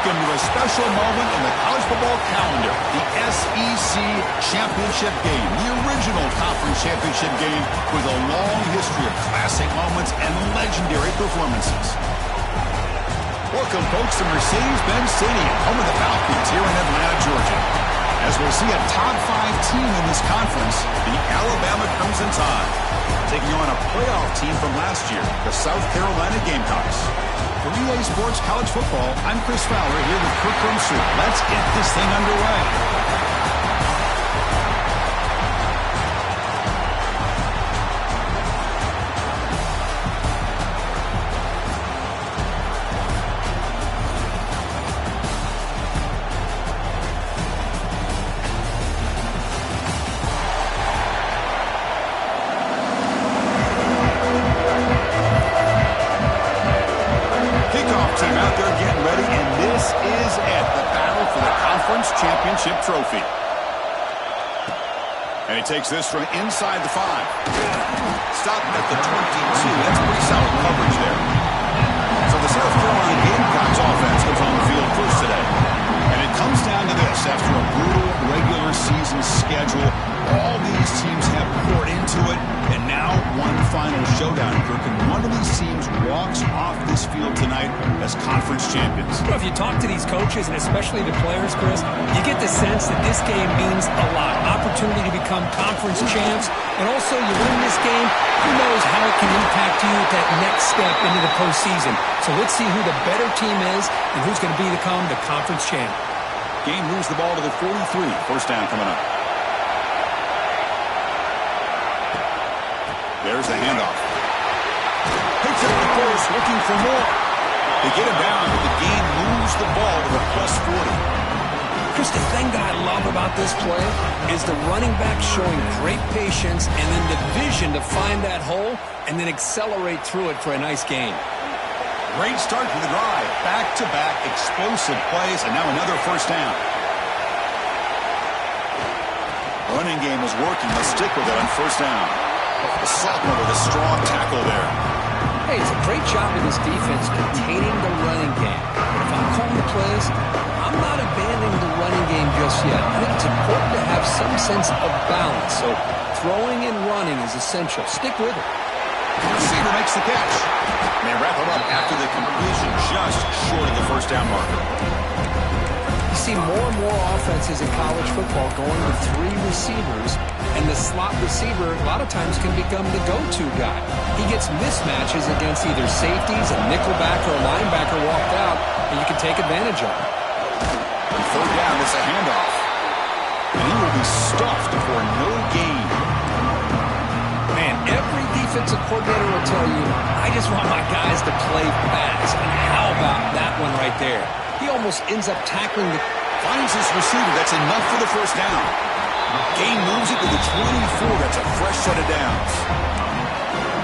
Welcome to a special moment in the college football calendar, the SEC Championship Game, the original conference championship game with a long history of classic moments and legendary performances. Welcome, folks, to Mercedes-Benz Stadium, home of the Falcons here in Atlanta, Georgia. As we'll see a top 5 team in this conference, the Alabama Crimson Tide, taking on a playoff team from last year, the South Carolina Gamecocks. For EA Sports College Football, I'm Chris Fowler here with Kirk Rumsey. Let's get this thing underway. Championship trophy. And he takes this from inside the 5. Stopped at the 22. That's pretty solid coverage there. So the South Carolina Gamecocks offense comes on the field first today. And it comes down to this. After a brutal regular season schedule, all these teams have poured into it. And now one final showdown, Kirk. And one of these teams walks off this field tonight as conference champions. Well, if you talk to these coaches, and especially the players, Chris, you get the sense that this game means a lot. Opportunity to become conference champs. And also, you win this game, who knows how it can impact you at that next step into the postseason. So let's see who the better team is and who's going to become the conference champ. Game moves the ball to the 43. First down coming up. There's the handoff. Picks up the first, looking for more. They get him down, but the game moves the ball to the plus 40. Chris, the thing that I love about this play is the running back showing great patience and then the vision to find that hole and then accelerate through it for a nice gain. Great start to the drive. Back-to-back explosive plays, and now another first down. Running game is working. Let's stick with it on first down. The sophomore with a strong tackle there. Hey, it's a great job of this defense containing the running game. But if I'm calling the plays, I'm not abandoning the running game just yet. I think it's important to have some sense of balance. So throwing and running is essential. Stick with it. The receiver makes the catch. They wrap him up after the completion, just short of the first down marker. You see more and more offenses in college football going with 3 receivers, and the slot receiver a lot of times can become the go-to guy. He gets mismatches against either safeties, a nickelback, or a linebacker walked out, and you can take advantage of it. On third down, it's a handoff. And he will be stuffed for no gain. Man, every defensive coordinator will tell you, I just want my guys to play fast. And how about that one right there? He almost ends up tackling the... Finds his receiver. That's enough for the first down. Gain moves it to the 24. That's a fresh set of downs.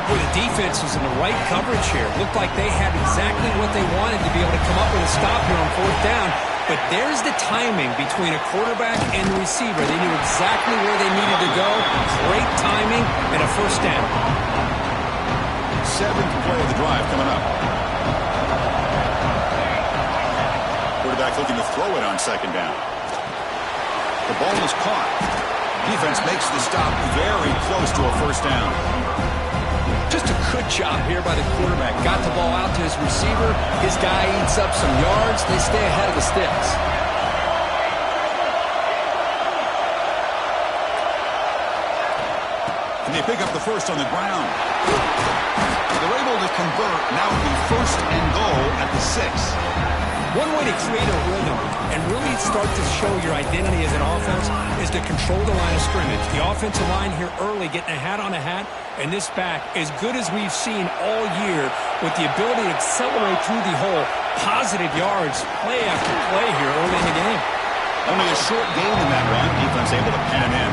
Boy, the defense was in the right coverage here. Looked like they had exactly what they wanted to be able to come up with a stop here on fourth down. But there's the timing between a quarterback and the receiver. They knew exactly where they needed to go. Great timing and a first down. 7th play of the drive coming up. Quarterback looking to throw it on second down. The ball is caught. Defense makes the stop very close to a first down. Just a good job here by the quarterback. Got the ball out to his receiver. His guy eats up some yards. They stay ahead of the sticks. And they pick up the first on the ground. They're able to convert. Now it'll be first and goal at the 6. One way to create a rhythm and really start to show your identity as an offense is to control the line of scrimmage. The offensive line here early getting a hat on a hat, and this back, as good as we've seen all year, with the ability to accelerate through the hole, positive yards, play after play here early in the game. Only a short gain in that run. Defense able to pen him in.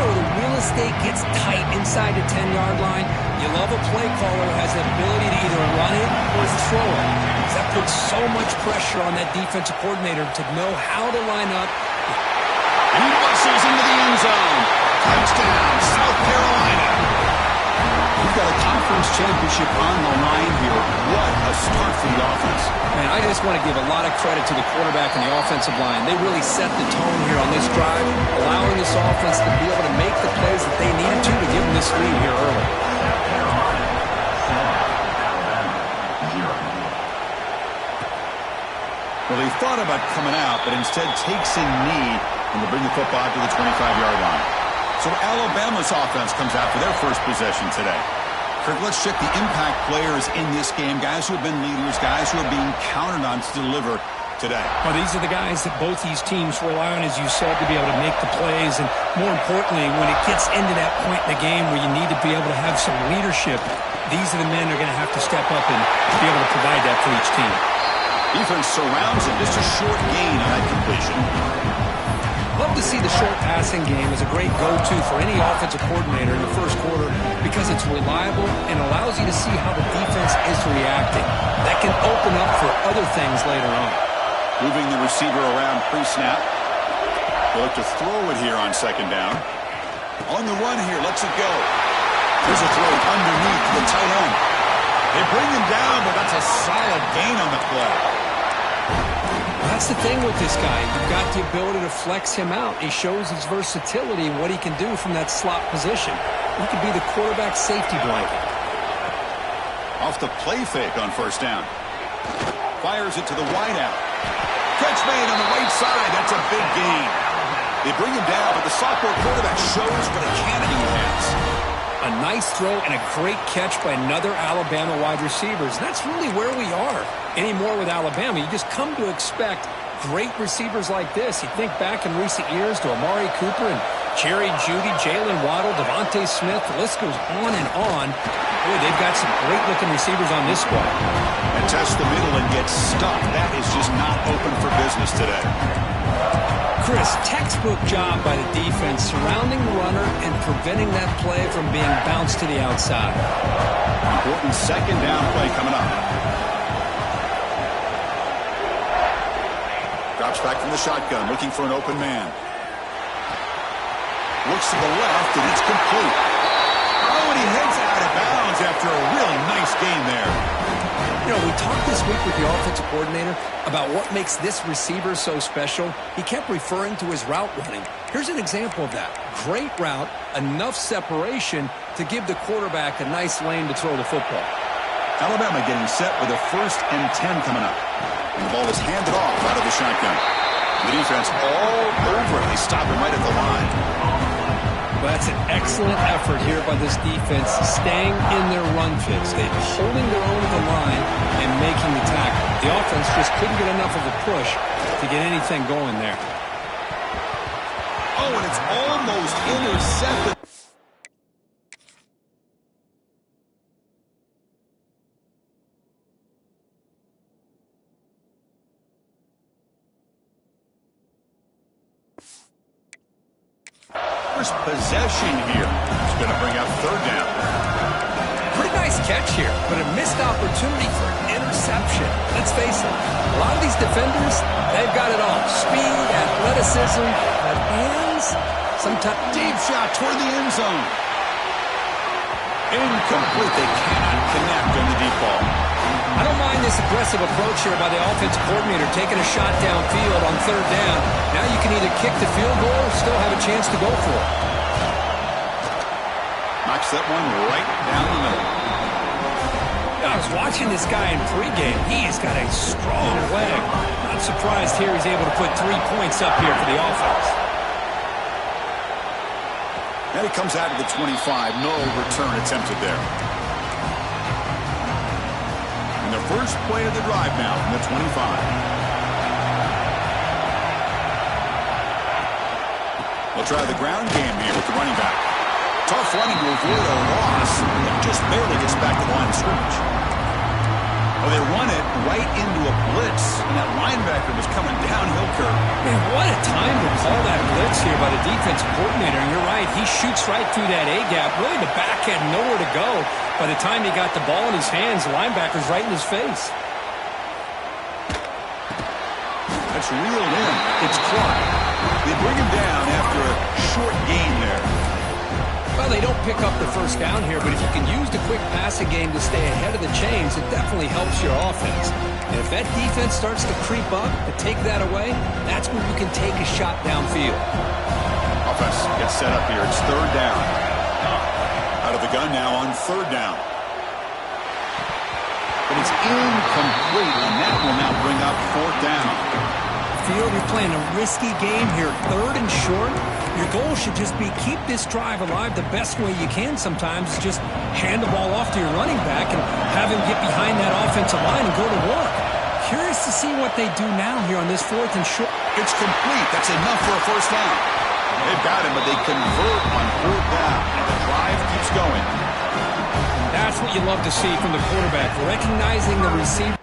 You know, the real estate gets tight inside the 10-yard line. You love a play caller who has the ability to either run it or throw it. That puts so much pressure on that defensive coordinator to know how to line up. And he bustles into the end zone. Touchdown, South Carolina. We've got a conference championship on the line here. What a start for the offense. Man, I just want to give a lot of credit to the quarterback and the offensive line. They really set the tone here on this drive, allowing this offense to be able to make the plays that they needed to give them this lead here early. Well, he thought about coming out, but instead takes a knee and will bring the football to the 25-yard line. So Alabama's offense comes out for their first possession today. Kirk, let's check the impact players in this game, guys who have been leaders, guys who are being counted on to deliver today. Well, these are the guys that both these teams rely on, as you said, to be able to make the plays. And more importantly, when it gets into that point in the game where you need to be able to have some leadership, these are the men that are going to have to step up and be able to provide that for each team. Defense surrounds him. Just a short gain on that completion. Love to see the short passing game as a great go-to for any offensive coordinator in the first quarter because it's reliable and allows you to see how the defense is reacting. That can open up for other things later on. Moving the receiver around pre-snap. They'll look to throw it here on second down. On the run here, lets it go. Here's a throw underneath the tight end. They bring him down, but that's a solid gain on the play. That's the thing with this guy. You've got the ability to flex him out. He shows his versatility and what he can do from that slot position. He could be the quarterback safety blanket. Off the play fake on first down. Fires it to the wideout. Catch made on the right side. That's a big gain. They bring him down, but the sophomore quarterback shows what a cannon he has. A nice throw and a great catch by another Alabama wide receivers. That's really where we are anymore with Alabama. You just come to expect great receivers like this. You think back in recent years to Amari Cooper and Jerry Jeudy, Jalen Waddle, Devontae Smith. The list goes on and on. Boy, they've got some great-looking receivers on this squad. And test the middle and get stuck. That is just not open for business today. Chris, textbook job by the defense surrounding the runner and preventing that play from being bounced to the outside. Important second down play coming up. Drops back from the shotgun, looking for an open man. Looks to the left, and it's complete. Oh, and he heads out of bounds after a really nice gain there. You know, we talked this week with the offensive coordinator about what makes this receiver so special. He kept referring to his route running. Here's an example of that. Great route, enough separation to give the quarterback a nice lane to throw the football. Alabama getting set with a 1st and 10 coming up. And the ball is handed off out of the shotgun. The defense all over it. They stop him right at the line. Well, that's an excellent effort here by this defense, staying in their run fits. They're holding their own at the line and making the tackle. The offense just couldn't get enough of a push to get anything going there. Oh, and it's almost intercepted. First possession here. It's going to bring up 3rd down. Pretty nice catch here, but a missed opportunity for an interception. Let's face it, a lot of these defenders, they've got it all. Speed, athleticism, but hands, sometimes. Deep shot toward the end zone. Incomplete. They cannot connect on the deep ball. I don't mind this aggressive approach here by the offensive coordinator, taking a shot downfield on 3rd down. Now you can either kick the field goal or still have a chance to go for it. Knocks that one right down the middle. I was watching this guy in pregame. He's got a strong leg. Not surprised here he's able to put 3 points up here for the offense. And he comes out of the 25. No return attempted there. And the first play of the drive now from the 25. They'll try the ground game here with the running back. Tough running to avoid a loss. And just barely gets back to the line of scrimmage. Well, they run it right into a blitz. And that linebacker was coming downhill curve. Man, what a time to call that blitz here by the defensive coordinator. And you're right, he shoots right through that A-gap. Really, the back had nowhere to go. By the time he got the ball in his hands, the linebacker's right in his face. That's reeled in. It's Clark. They bring him down after a short gain there. Well, they don't pick up the first down here, but if you can use the quick passing game to stay ahead of the chains, it definitely helps your offense. And if that defense starts to creep up, to take that away, that's when you can take a shot downfield. Offense gets set up here. It's third down. Out of the gun now on third down. But it's incomplete, and that will now bring up fourth down. Field, you're playing a risky game here. Third and short. Your goal should just be keep this drive alive the best way you can sometimes. Just hand the ball off to your running back and have him get behind that offensive line and go to work. Curious to see what they do now here on this fourth and short. It's complete. That's enough for a first down. They've got him, but they convert on fourth down, and the drive keeps going. That's what you love to see from the quarterback, recognizing the receiver.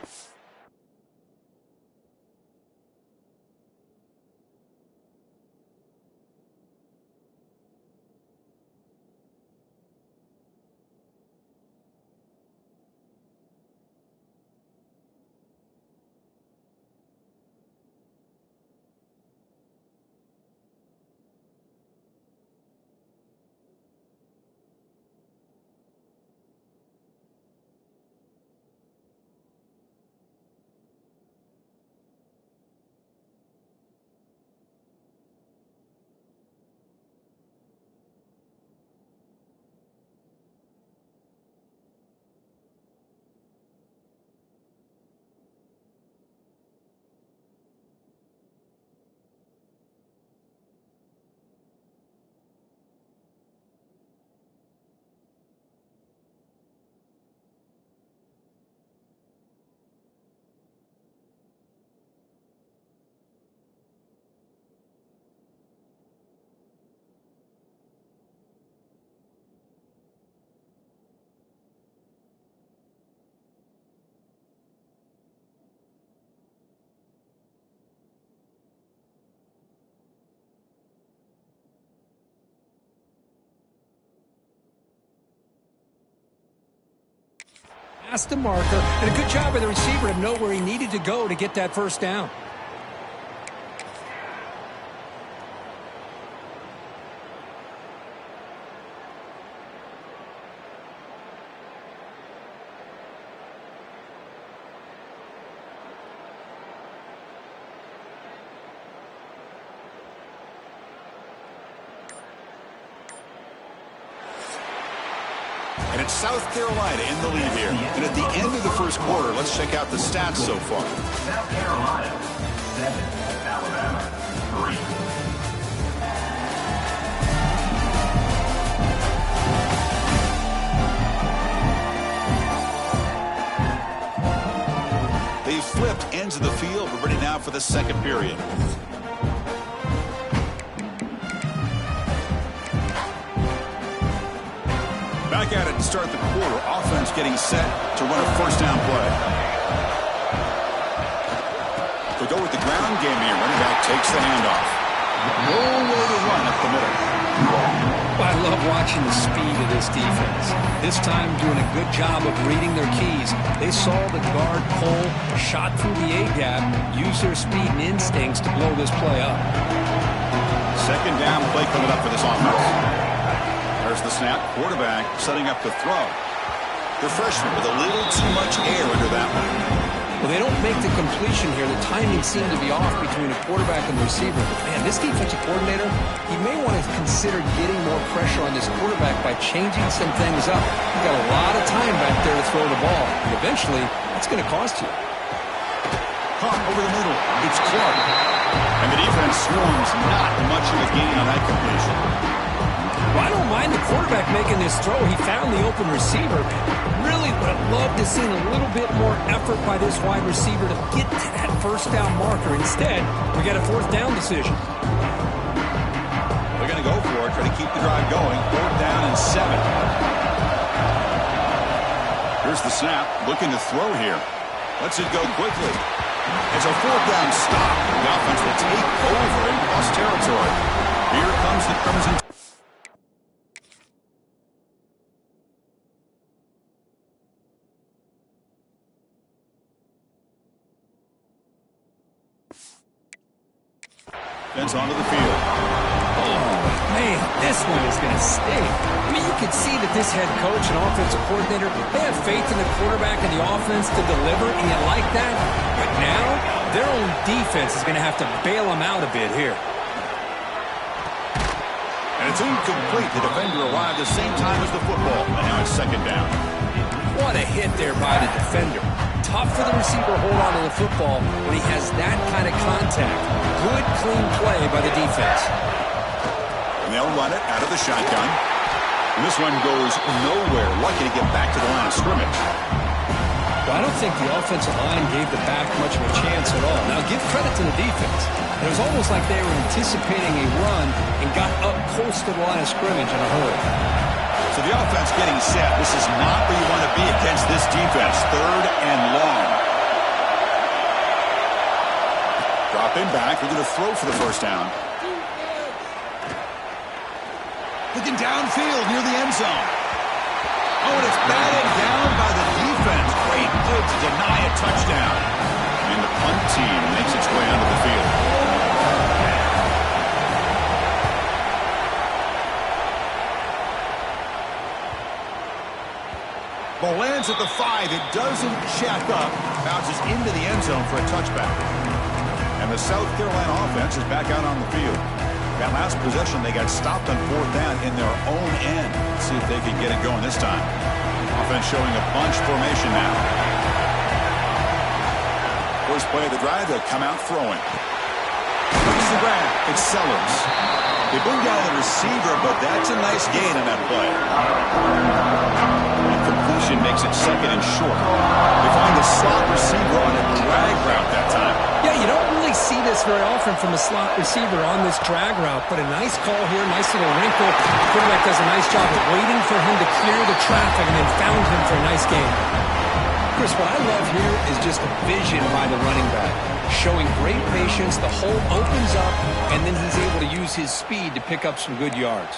Past the marker, and a good job by the receiver to know where he needed to go to get that first down. And it's South Carolina in the lead here. And at the end of the first quarter, let's check out the stats so far. South Carolina, 7. Alabama, 3. They've flipped ends of the field. We're ready now for the second period. Back at it to start the quarter. Offense getting set to run a first down play. They go with the ground game here. Running back takes the handoff. No way to run up the middle. I love watching the speed of this defense. This time doing a good job of reading their keys. They saw the guard pull, shot through the A-gap, used their speed and instincts to blow this play up. Second down play coming up for this offense. There's the snap. Quarterback setting up the throw. The freshman with a little too much air under that one. Well, they don't make the completion here. The timing seemed to be off between the quarterback and the receiver. But, man, this defensive coordinator, he may want to consider getting more pressure on this quarterback by changing some things up. He's got a lot of time back there to throw the ball. And eventually, it's going to cost you. Caught over the middle. It's Clark. And the defense swarms. Not much of a gain on that completion. Well, I don't mind the quarterback making this throw. He found the open receiver. Really would have loved to see a little bit more effort by this wide receiver to get to that first down marker. Instead, we got a fourth down decision. They're going to go for it, try to keep the drive going. Fourth down and 7. Here's the snap. Looking to throw here. Lets it go quickly. It's a fourth down stop. The offense will take over in plus territory. Here comes the Crimson. Onto the field. Oh, Man, this one is going to sting. I mean, you can see that this head coach and offensive coordinator, they have faith in the quarterback and the offense to deliver, and you like that. But now, their own defense is going to have to bail them out a bit here. And it's incomplete. The defender arrived at the same time as the football. And now it's second down. What a hit there by the defender. Tough for the receiver to hold on to the football when he has that kind of contact. Good, clean play by the defense. And they'll run it out of the shotgun. And this one goes nowhere. Lucky to get back to the line of scrimmage. Well, I don't think the offensive line gave the back much of a chance at all. Now, give credit to the defense. It was almost like they were anticipating a run and got up close to the line of scrimmage in a hurry. So the offense getting set. This is not where you want to be against this defense. Third and long. Dropping back. We're going to throw for the first down. Looking downfield near the end zone. Oh, and it's batted down by the defense. Great move to deny a touchdown. And the punt team makes its way onto the field. Ball lands at the 5. It doesn't check up. Bounces into the end zone for a touchback. And the South Carolina offense is back out on the field. That last possession, they got stopped on fourth down in their own end. Let's see if they can get it going this time. Offense showing a bunch formation now. First play of the drive, they'll come out throwing. Makes the grab. It's Sellers. They bring down the receiver, but that's a nice gain on that play. And completion makes it second and short. They find the slot receiver on a drag route that time. Yeah, you don't really see this very often from a slot receiver on this drag route, but a nice call here, nice little wrinkle. The quarterback does a nice job of waiting for him to clear the traffic and then found him for a nice gain. Chris, what I love here is just the vision by the running back. Showing great patience, the hole opens up, and then he's able to use his speed to pick up some good yards.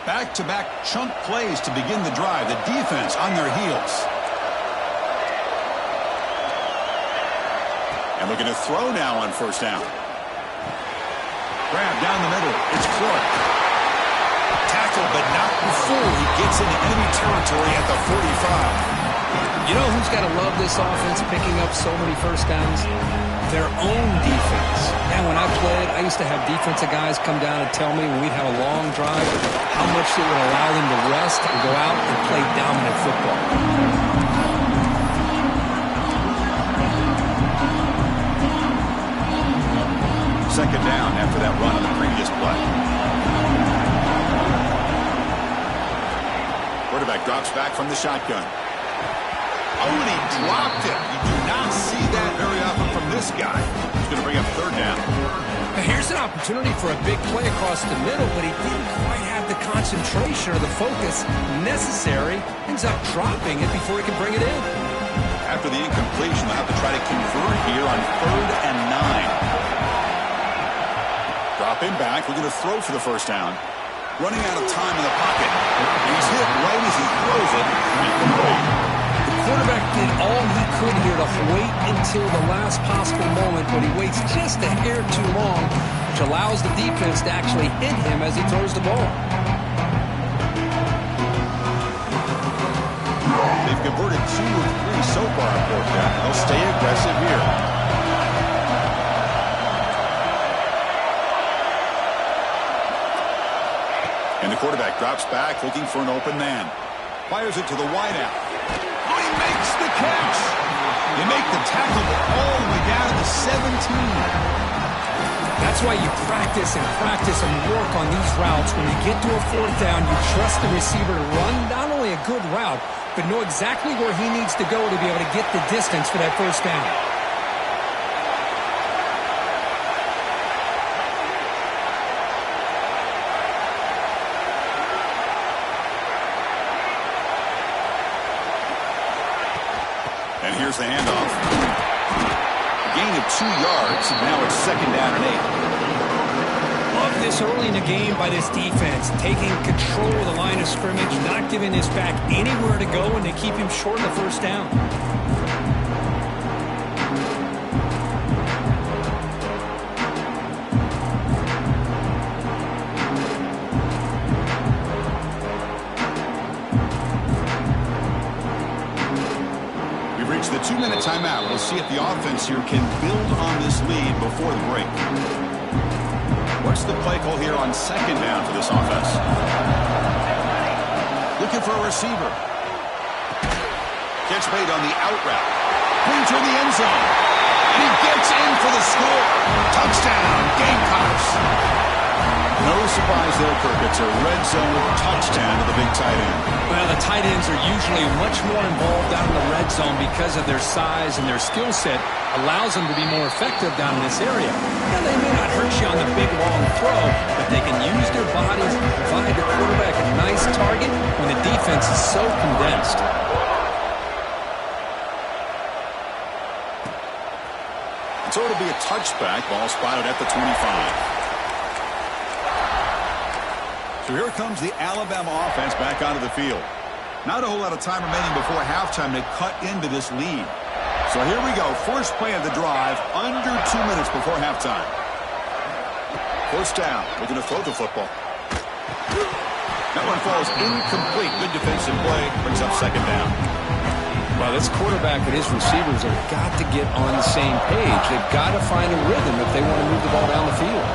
Back-to-back chunk plays to begin the drive. The defense on their heels. And looking to throw now on first down. Grab down the middle. It's Clark. Tackle, but not before he gets into enemy territory at the 45. You know who's got to love this offense picking up so many first downs? Their own defense. And when I played, I used to have defensive guys come down and tell me when we'd have a long drive how much it would allow them to rest and go out and play dominant football. Second down after that run on the previous play. Quarterback drops back from the shotgun. Oh, and he dropped it. You do not see that very often from this guy. He's going to bring up third down. Now here's an opportunity for a big play across the middle, but he didn't quite have the concentration or the focus necessary. Ends up dropping it before he can bring it in. After the incompletion, they'll have to try to convert here on 3rd and 9. Dropping back. We're going to throw for the first down. Running out of time in the pocket. He's hit right as he throws it. The quarterback did all he could here to wait until the last possible moment, but he waits just a hair too long, which allows the defense to actually hit him as he throws the ball. They've converted 2 of 3 so far on fourth down. They'll stay aggressive here. And the quarterback drops back, looking for an open man. Fires it to the wideout. Oh, he makes the catch. You make the tackle all the way down to the 17. That's why you practice and work on these routes. When you get to a fourth down, you trust the receiver to run not only a good route, but know exactly where he needs to go to be able to get the distance for that first down. And here's the handoff. Gain of 2 yards, and now it's 2nd down and 8. Love this early in the game by this defense, taking control of the line of scrimmage, not giving this back anywhere to go, and they keep him short of the first down. that. We'll see if the offense here can build on this lead before the break. What's the play call here on second down for this offense? Looking for a receiver. Catch made on the out route. Brings her in the end zone. And he gets in for the score. Touchdown, Gamecocks. No surprise there, Kirk. It's a red zone touchdown to the big tight end. Well, the tight ends are usually much more involved down in the red zone because of their size, and their skill set allows them to be more effective down in this area. Now, they may not hurt you on the big, long throw, but they can use their bodies to provide the quarterback a nice target when the defense is so condensed. So it'll be a touchback. Ball spotted at the 25. So here comes the Alabama offense back onto the field. Not a whole lot of time remaining before halftime to cut into this lead. So here we go. First play of the drive, under 2 minutes before halftime. First down. Looking to throw the football. That one falls incomplete. Good defensive play. Brings up second down. Well, this quarterback and his receivers have got to get on the same page. They've got to find a rhythm if they want to move the ball down the field.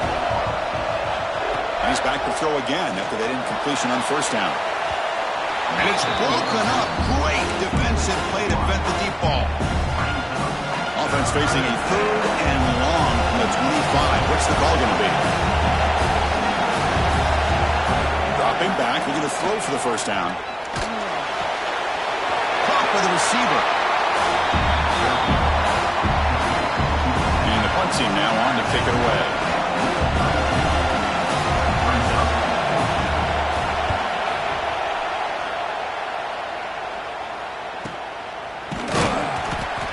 And he's back to throw again after that incompletion on first down. And it's broken up. Great defensive play to prevent the deep ball. Offense facing a third and long from the 25. What's the call going to be? Dropping back. Looking to throw for the first down. Caught by the receiver. And the punt team now on to kick it away.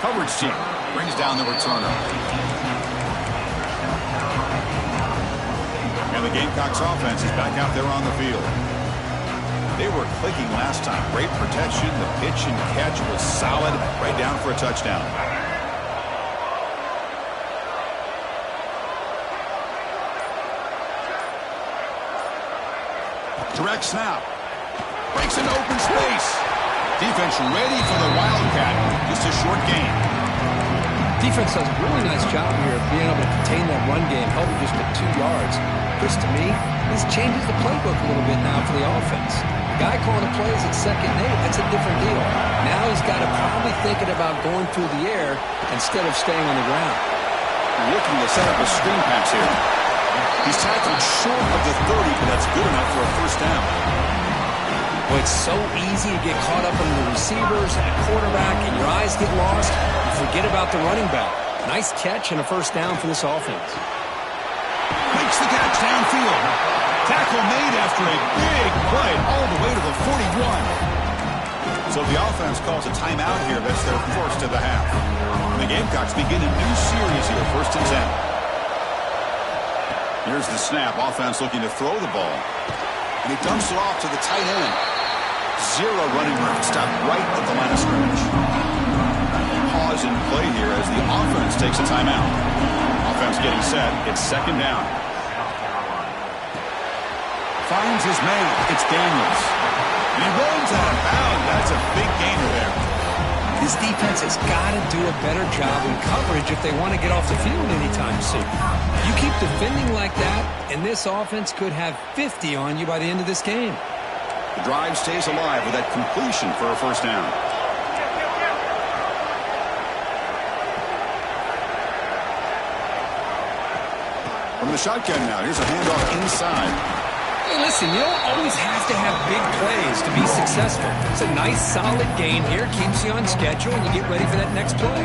Coverage team brings down the returner. And the Gamecocks offense is back out there on the field. They were clicking last time. Great protection. The pitch and catch was solid. Right down for a touchdown. Direct snap. Breaks into open space. Defense ready for the Wildcat. Just a short gain. Defense does a really nice job here of being able to contain that run game, held it just at 2 yards. Chris, to me, this changes the playbook a little bit now for the offense. The guy calling the plays at 2nd and 8, that's a different deal. Now he's got to probably thinking about going through the air instead of staying on the ground. Looking to set up a screen pass here. He's tackled short of the 30, but that's good enough for a first down. Well, it's so easy to get caught up in the receivers and the quarterback, and your eyes get lost. You forget about the running back. Nice catch and a first down for this offense. Makes the catch downfield. Tackle made after a big play all the way to the 41. So the offense calls a timeout here. That's their first of the half. And the Gamecocks begin a new series here, 1st and 10. Here's the snap. Offense looking to throw the ball. And he dumps it off to the tight end. Zero running room. Stopped right at the line of scrimmage. Pause in play here as the offense takes a timeout. Offense getting set. It's 2nd down. Finds his man. It's Daniels. And he runs out of bounds. That's a big gainer there. This defense has got to do a better job in coverage if they want to get off the field anytime soon. You keep defending like that, and this offense could have 50 on you by the end of this game. The drive stays alive with that completion for a first down. From the shotgun now, here's a handoff inside. Hey, listen, you don't always have to have big plays to be successful. It's a nice, solid gain here. Keeps you on schedule, and you get ready for that next play.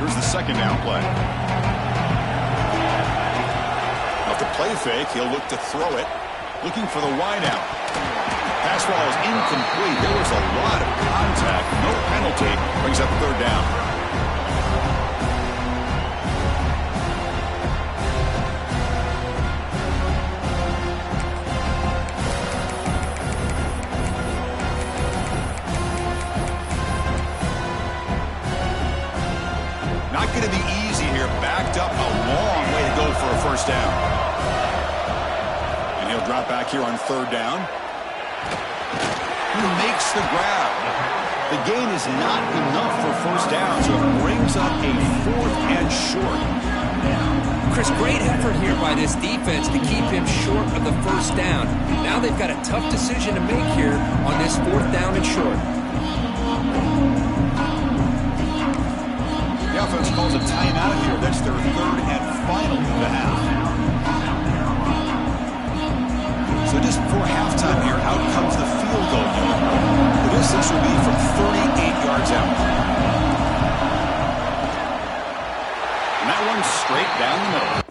Here's the 2nd down play. Off the play fake, he'll look to throw it. Looking for the wideout. Pass ball is incomplete. There was a lot of contact. No penalty. Brings up 3rd down. Not going to be easy here. Backed up a long way to go for a first down. And he'll drop back here on 3rd down. He makes the grab. The gain is not enough for first down, so it brings up a 4th and short. Chris, great effort here by this defense to keep him short of the first down. Now they've got a tough decision to make here on this 4th down and short. The offense calls a timeout here. That's their 3rd and final of the half. So just before halftime here, out comes the field goal unit. The distance will be from 38 yards out. And that one's straight down the middle.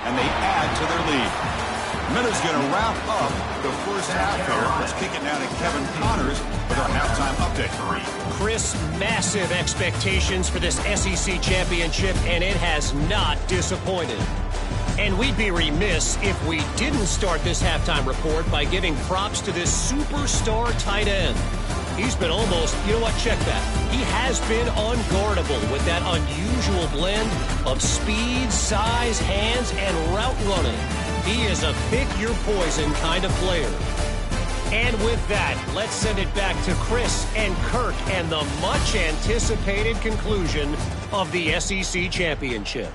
And they add to their lead. Minutes going to wrap up the first half here. Let's kick it now to Kevin Connors with our halftime update. Chris, massive expectations for this SEC championship, and it has not disappointed. And we'd be remiss if we didn't start this halftime report by giving props to this superstar tight end. He's been almost, you know what, check that. He has been unguardable with that unusual blend of speed, size, hands, and route running. He is a pick-your-poison kind of player. And with that, let's send it back to Chris and Kirk and the much-anticipated conclusion of the SEC championship.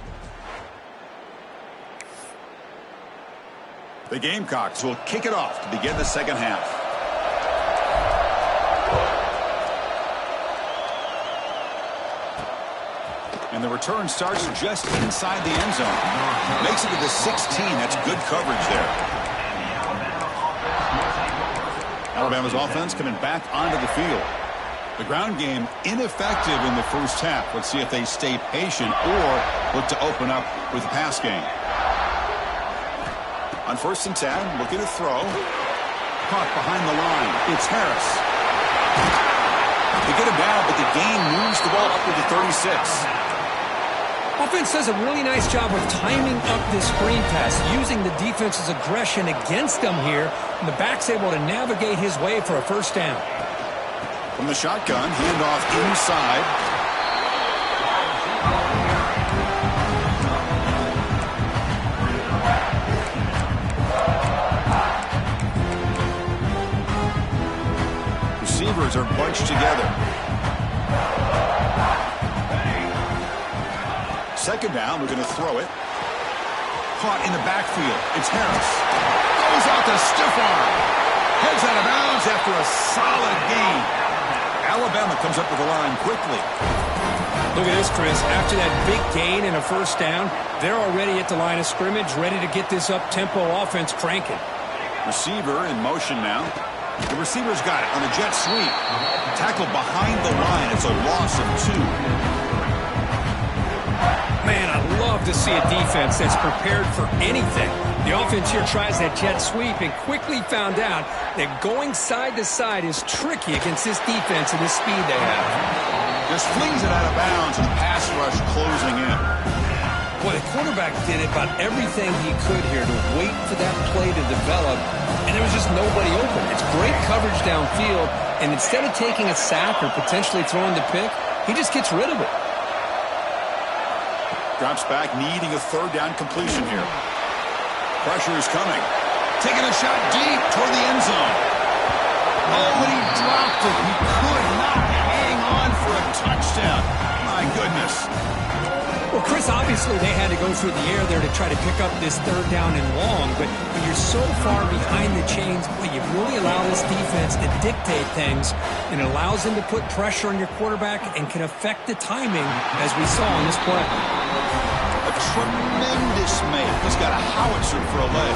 The Gamecocks will kick it off to begin the second half. And the return starts just inside the end zone. Makes it to the 16. That's good coverage there. Alabama's offense coming back onto the field. The ground game ineffective in the first half. Let's see if they stay patient or look to open up with the pass game. On 1st and 10, looking to throw. Caught behind the line. It's Harris. They get him down, but the gain moves the ball up to the 36. Offense does a really nice job of timing up this screen pass, using the defense's aggression against them here, and the back's able to navigate his way for a first down. From the shotgun, handoff inside. Receivers are bunched together. Second down, we're going to throw it. Caught in the backfield. It's Harris. Goes out to stiff arm. Heads out of bounds after a solid gain. Alabama comes up with the line quickly. Look at this, Chris. After that big gain and a first down, they're already at the line of scrimmage, ready to get this up-tempo offense cranking. Receiver in motion now. The receiver's got it on a jet sweep. Tackle behind the line. It's a loss of 2. Man, I love to see a defense that's prepared for anything. The offense here tries that jet sweep and quickly found out that going side to side is tricky against this defense and the speed they have. Just flings it out of bounds and the pass rush closing in. Well, the quarterback did about everything he could here to wait for that play to develop, and there was just nobody open. It's great coverage downfield, and instead of taking a sack or potentially throwing the pick, he just gets rid of it. Drops back, needing a third down completion here. Pressure is coming. Taking a shot deep toward the end zone. Oh, but he dropped it. He could not hang on for a touchdown. My goodness. Well, Chris, obviously they had to go through the air there to try to pick up this third down and long, but when you're so far behind the chains, well, you really allow this defense to dictate things, and it allows them to put pressure on your quarterback and can affect the timing, as we saw in this play. A tremendous make. He's got a howitzer for a leg.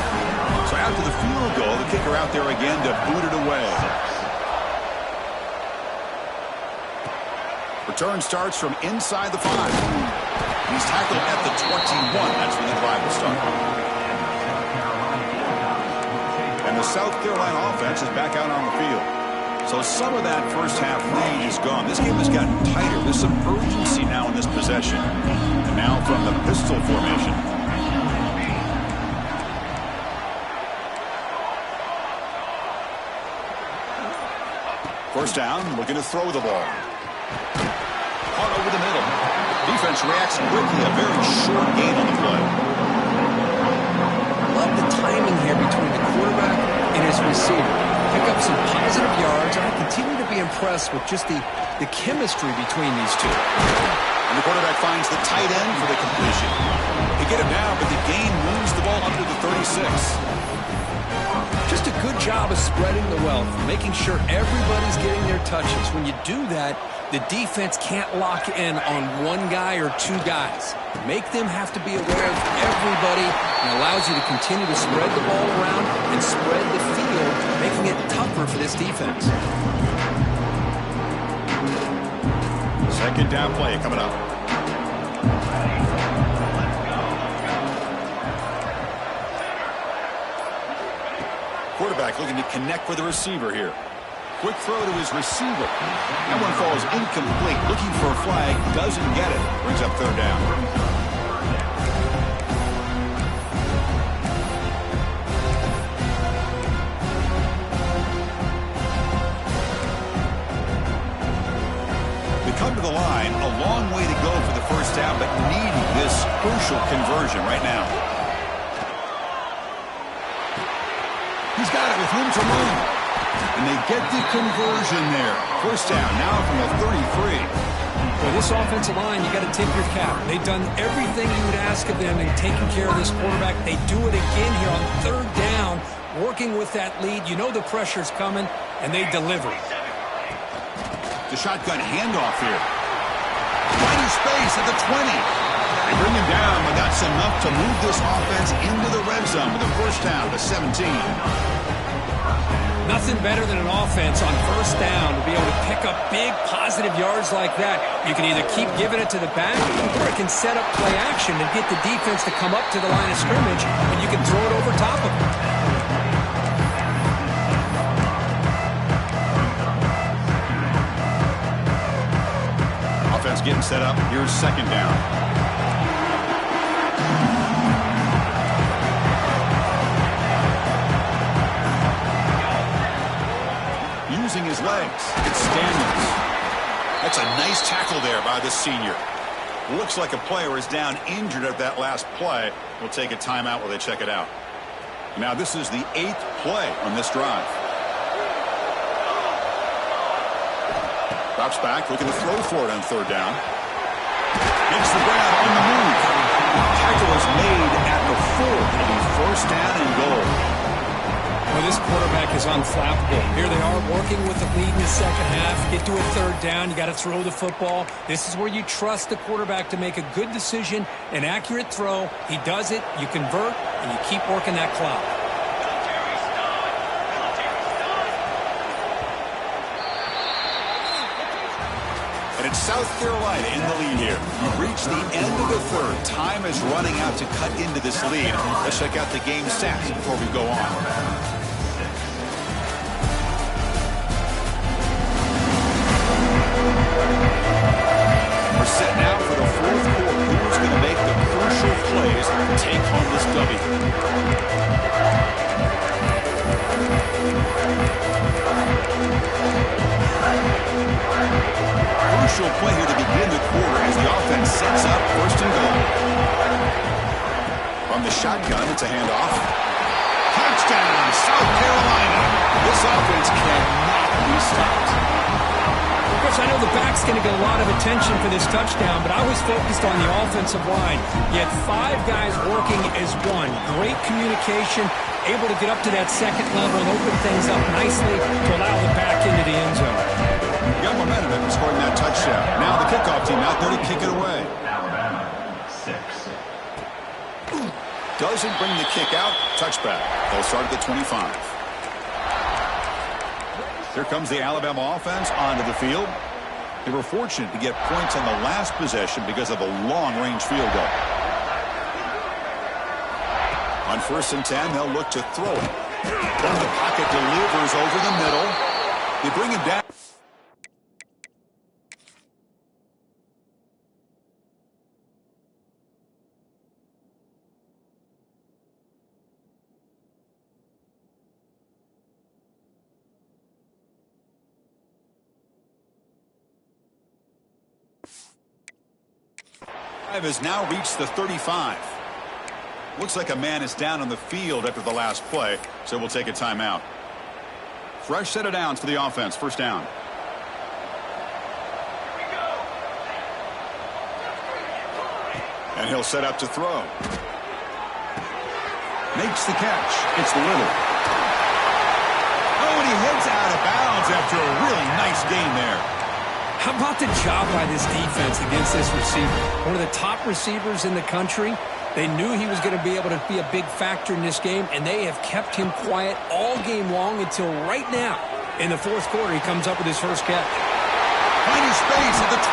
So after the field goal, the kicker out there again to boot it away. Return starts from inside the 5. He's tackled at the 21. That's when the drive will start. And the South Carolina offense is back out on the field. So some of that first half lead is gone. This game has gotten tighter. There's some urgency now in this possession. And now from the pistol formation. First down, looking to throw the ball. Caught over the middle. Defense reacts quickly. A very short gain on the play. Love the timing here between the quarterback and his receiver. Pick up some positive yards, and I continue to be impressed with just the chemistry between these two. And the quarterback finds the tight end for the completion. They get him down, but the gain moves the ball up to the 36. Just a good job of spreading the wealth, making sure everybody's getting their touches. When you do that, the defense can't lock in on one guy or two guys. Make them have to be aware of everybody, and allows you to continue to spread the ball around and spread the field, making it tougher for this defense. Second down play coming up. Quarterback looking to connect with the receiver here. Quick throw to his receiver. That one falls incomplete. Looking for a flag. Doesn't get it. Brings up third down. They come to the line. A long way to go for the first down, but needing this crucial conversion right now. He's got it with room to run. And they get the conversion there. First down now from the 33. Well, this offensive line, you got to tip your cap. They've done everything you would ask of them in taking care of this quarterback. They do it again here on third down, working with that lead. You know the pressure's coming, and they deliver. The shotgun handoff here. Plenty space at the 20. They bring him down, but that's enough to move this offense into the red zone with a first down to 17. Nothing better than an offense on first down to be able to pick up big positive yards like that. You can either keep giving it to the back, or it can set up play action and get the defense to come up to the line of scrimmage, and you can throw it over top of them. Offense getting set up. Here's second down. Using his legs. It's Daniels. That's a nice tackle there by the senior. Looks like a player is down injured at that last play. We'll take a timeout while they check it out. Now this is the 8th play on this drive. Drops back, looking to throw for it on third down. Makes the grab on the move. Tackle is made at the 4. It'll be first down and goal. Well, this quarterback is unflappable. Here they are working with the lead in the second half. Get to a third down. You got to throw the football. This is where you trust the quarterback to make a good decision, an accurate throw. He does it. You convert, and you keep working that clock. And it's South Carolina in the lead here. We've reached the end of the third. Time is running out to cut into this lead. Let's check out the game stats before we go on. We're set now for the fourth quarter. Who's going to make the crucial crucial play here to begin the quarter as the offense sets up first and goal. From the shotgun, it's a handoff. Touchdown, South Carolina. This offense cannot be stopped. Chris, I know the back's going to get a lot of attention for this touchdown, but I was focused on the offensive line. You had 5 guys working as one. Great communication, able to get up to that second level and open things up nicely to allow the back into the end zone. You got momentum after scoring that touchdown. Now the kickoff team out there to kick it away. Alabama, 6. Doesn't bring the kick out. Touchback. They'll start at the 25. Here comes the Alabama offense onto the field. They were fortunate to get points on the last possession because of a long-range field goal. On 1st and 10, they'll look to throw it. From the pocket, delivers over the middle. They bring him down. Has now reached the 35. Looks like a man is down on the field after the last play, so we'll take a timeout. Fresh set of downs for the offense. First down. And he'll set up to throw. Makes the catch. It's Little. Oh, and he heads out of bounds after a really nice gain there. How about the job by this defense against this receiver? One of the top receivers in the country. They knew he was going to be able to be a big factor in this game, and they have kept him quiet all game long until right now. In the 4th quarter, he comes up with his first catch. Finding space at the 20.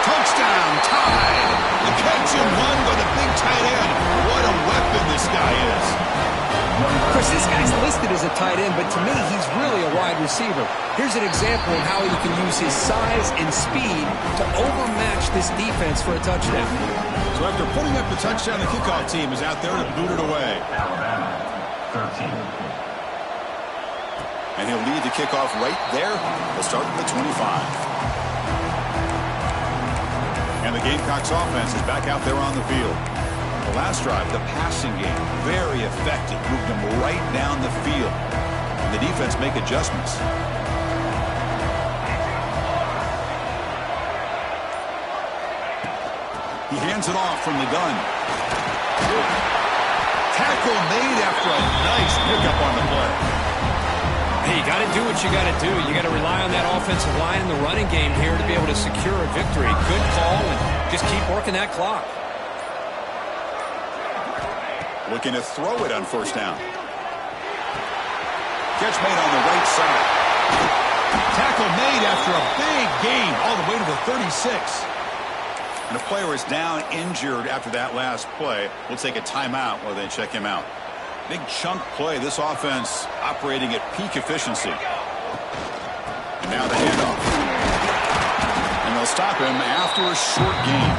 Touchdown, tied. The catch and run by the big tight end. What a weapon this guy is. Of course, this guy's listed as a tight end, but to me, he's really a wide receiver. Here's an example of how he can use his size and speed to overmatch this defense for a touchdown. So after putting up the touchdown, the kickoff team is out there to boot it away. Alabama, 13. And he'll lead the kickoff right there. We'll start at the 25. And the Gamecocks offense is back out there on the field. The last drive, the passing game, very effective. Moved them right down the field. And the defense make adjustments. He hands it off from the gun. Tackle made after a nice pickup on the play. Hey, you got to do what you got to do. You got to rely on that offensive line in the running game here to be able to secure a victory. Good call, and just keep working that clock. Looking to throw it on 1st down. Catch made on the right side. Tackle made after a big gain all the way to the 36. And a player is down injured after that last play. We'll take a timeout while they check him out. Big chunk play. This offense operating at peak efficiency. And now the handoff. And they'll stop him after a short gain.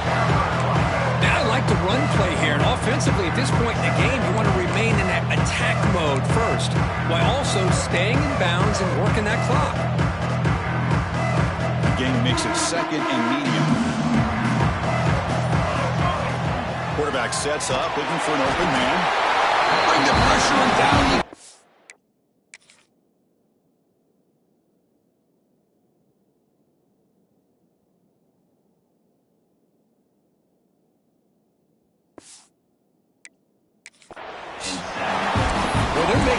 Now I like the run play here, and offensively at this point in the game, you want to remain in that attack mode first, while also staying in bounds and working that clock. The game makes it 2nd and medium. Quarterback sets up, looking for an open man. Bring the pressure and down.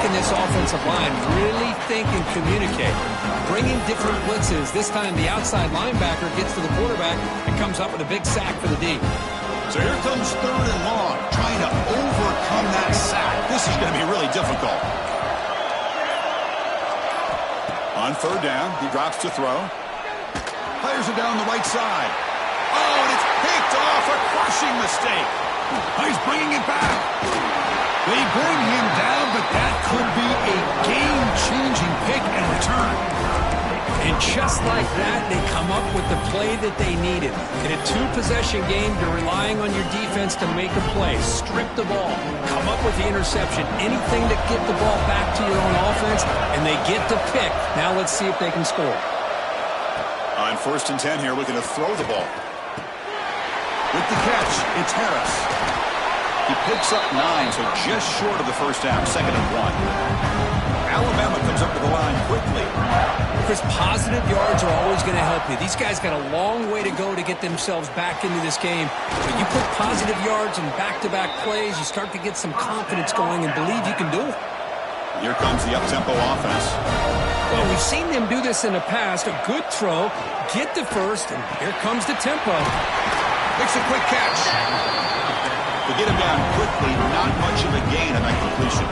This offensive line really think and communicate. Bringing different blitzes. This time the outside linebacker gets to the quarterback and comes up with a big sack for the D. So here comes 3rd and long, trying to overcome that sack. This is going to be really difficult. On 3rd down, he drops to throw. Players are down the right side. Oh, and it's picked off. A crushing mistake. He's bringing it back. They bring him down, but that could be a game-changing pick and return. And just like that, they come up with the play that they needed. In a 2-possession game, you're relying on your defense to make a play. Strip the ball. Come up with the interception. Anything to get the ball back to your own offense, and they get the pick. Now let's see if they can score. On 1st and 10 here, looking to throw the ball. With the catch, it's Harris. He picks up 9, so just short of the first down, 2nd and 1. Alabama comes up to the line quickly. Chris, positive yards are always going to help you. These guys got a long way to go to get themselves back into this game. But you put positive yards in back-to-back plays, you start to get some confidence going and believe you can do it. Here comes the up-tempo offense. Well, we've seen them do this in the past. A good throw, get the first, and here comes the tempo. Makes a quick catch. To get him down quickly, not much of a gain on that completion.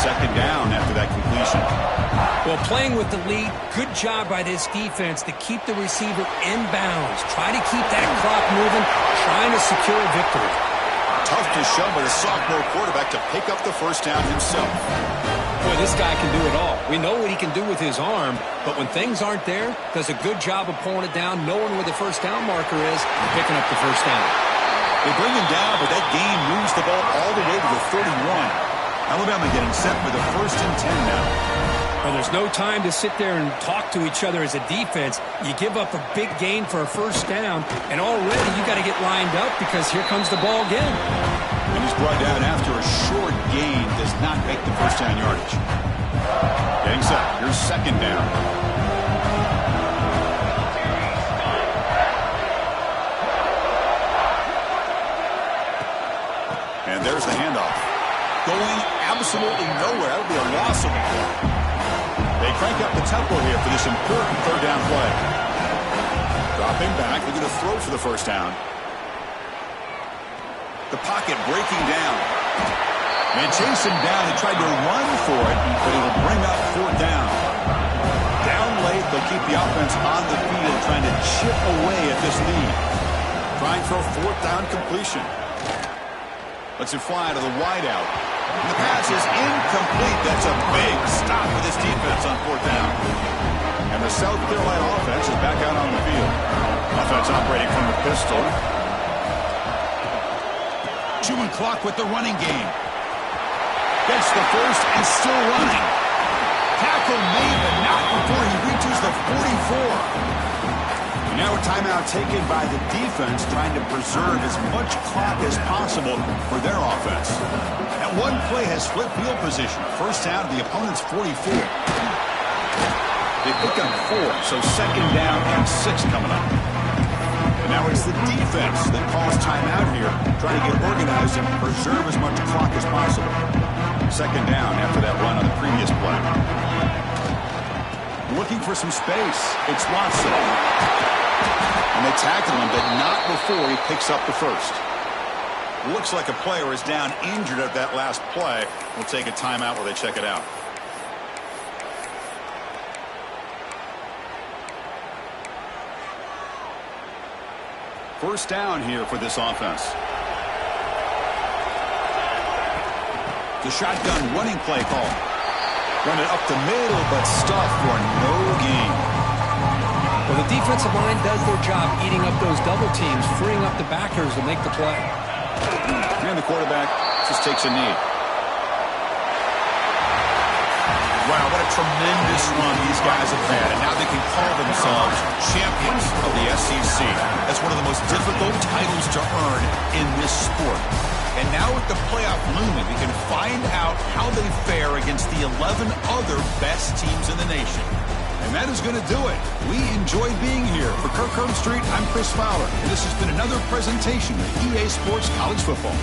2nd down after that completion. Well, playing with the lead, good job by this defense to keep the receiver in bounds. Try to keep that clock moving, trying to secure a victory. Tough to show by the sophomore quarterback to pick up the first down himself. Boy, this guy can do it all. We know what he can do with his arm, but when things aren't there, does a good job of pulling it down, knowing where the first down marker is, and picking up the first down. They bring him down, but that gain moves the ball all the way to the 31. Alabama getting set for the 1st and 10 now. Well, there's no time to sit there and talk to each other as a defense. You give up a big gain for a first down, and already you got to get lined up because here comes the ball again. And he's brought down after a short gain, does not make the first down yardage. Getting set. Here's 2nd down. And there's the handoff. Going absolutely nowhere. That'll be a loss of the ball. They crank up the tempo here for this important 3rd down play. Dropping back, looking to throw for the first down. The pocket breaking down. They chase him down. He tried to run for it, but it will bring up 4th down. Down late, they'll keep the offense on the field, trying to chip away at this lead. Trying for a 4th down completion. Lets it fly to the wideout. And the pass is incomplete. That's a big stop for this defense on 4th down. And the South Carolina offense is back out on the field. Offense operating from the pistol. Chewing clock with the running game. Gets the first and still running. Tackle made, but not before he reaches the 44. And now a timeout taken by the defense, trying to preserve as much clock as possible for their offense. That one play has flipped field position. First down to the opponent's 44. They pick up 4, so 2nd down and 6 coming up. And now it's the defense that calls timeout here, trying to get organized and preserve as much clock as possible. 2nd down after that run on the previous play. Looking for some space. It's Watson. And they tackle him, but not before he picks up the first. Looks like a player is down injured at that last play. We'll take a timeout while they check it out. First down here for this offense. The shotgun running play call. Run it up the middle, but stuffed for no gain. Well, the defensive line does their job eating up those double teams, freeing up the backers to make the play. And the quarterback just takes a knee. Wow, what a tremendous run these guys have had. And now they can call themselves champions of the SEC. That's one of the most difficult titles to earn in this sport. And now with the playoff looming, we can find out how they fare against the 11 other best teams in the nation. And that is going to do it. We enjoyed being here. For Kirk Street, I'm Chris Fowler. And this has been another presentation of EA Sports College Football.